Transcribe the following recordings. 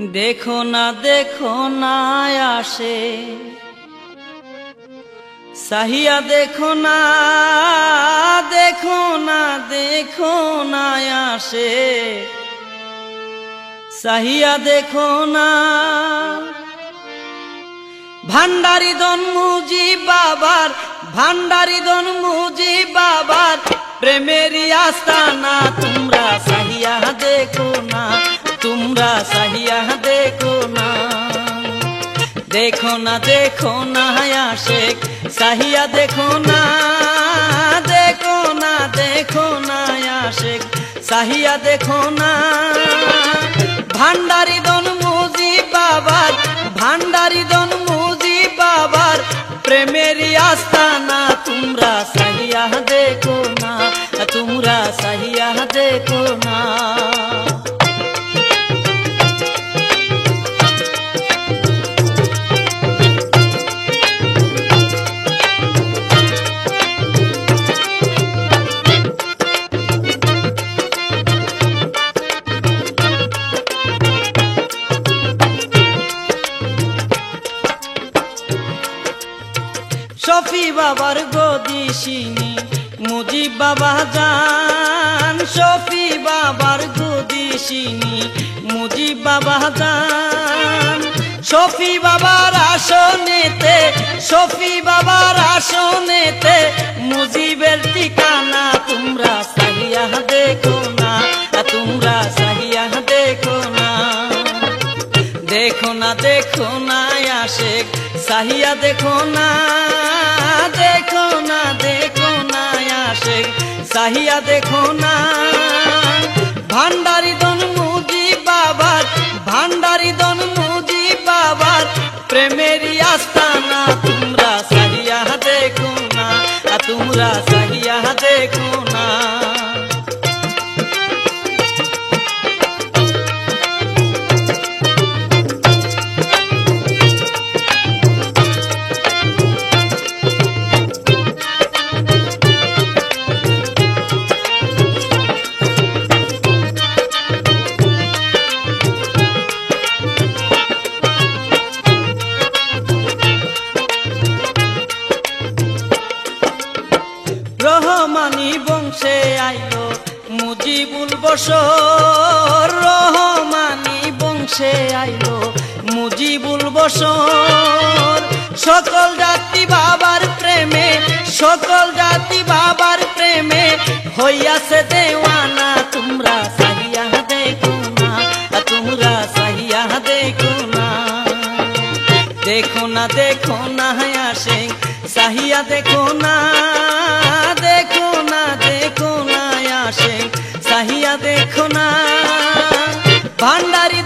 देखो ना आशे साहिया देखो ना आशे साहिया देखो ना भांडारी दन मुजी बाबार प्रेमेरी आस्ताना तुमरा साहिया देखो ना देखो ना आशिक साहिया देखो ना आशिक साहिया देखो ना भांडारी दन मुजी बाबार प्रेमेरी आस्ताना तुमरा साहिया देखो ना शफी बाबार गोदिशिनी मुजीब बाबा जान शफी बाबार गोदिशिनी मुजीब बाबा जान शफी बाबार आसनेते मुजीबेर ठिकाना तुमरा साहिया देखो ना देखो ना आशिक साहिया देखो ना आशिक साहिया देखो ना भांडारी दन मुजी बाबार प्रेमेरी आस्ताना तुमरा साहिया देखो ना রহমানি বংশে আইলো মুজিবুল বশর সকল জাতি বাবার প্রেমে হইয়াছে দেওয়ানা তোমরা সাহিয়া দেখো না আশিক साहिया देखो ना आशिक साहिया देखो ना भांडारी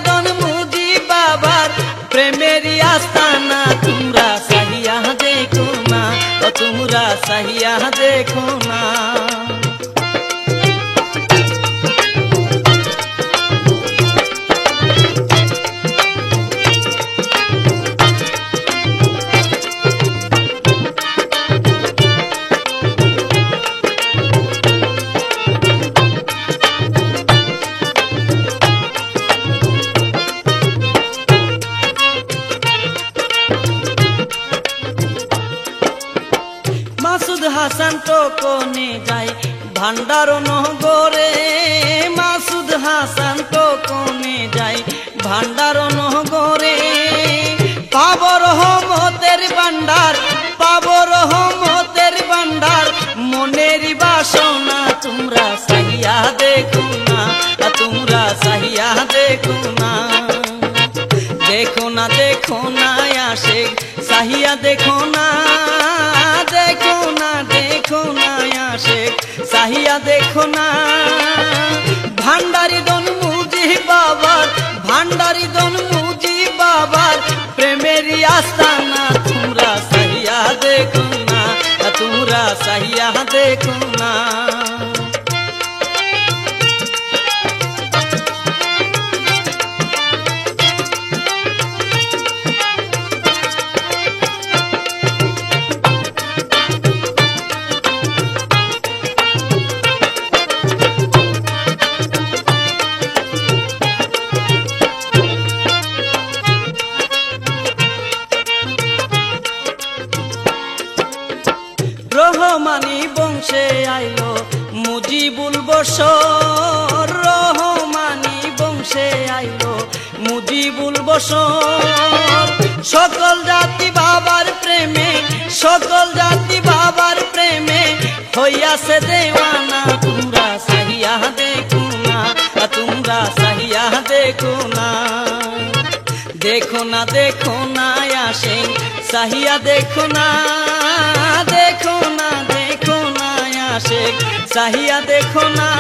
दन मुजी बाबार प्रेमेरी आस्ताना तुमरा साहिया देखो ना মাসুদ হাসান তো কোনে যায় ভান্ডারো নহগরে পাবো রহমতের ভান্ডার মনেরই বাসনা তোমরা সাহিয়া দেখো না আশিক সাহিয়া দেখো না आशिक साहिया देखो ना भांडारी दन मुजी बाबार प्रेमेरी आस्ताना तुमरा साहिया देखो ना দেশে আইলো মুজিবুল বসর। সকল জাতি বাবার প্রেমে, সকল জাতি বাবার প্রেমে হইয়াছে দেওয়ানা। তোমরা সাহিয়া দেখো না, তোমরা সাহিয়া দেখো না, দেখো না দেখো না আসে সাহিয়া দেখো না, দেখো না দেখো না আসে সাহিয়া দেখো না।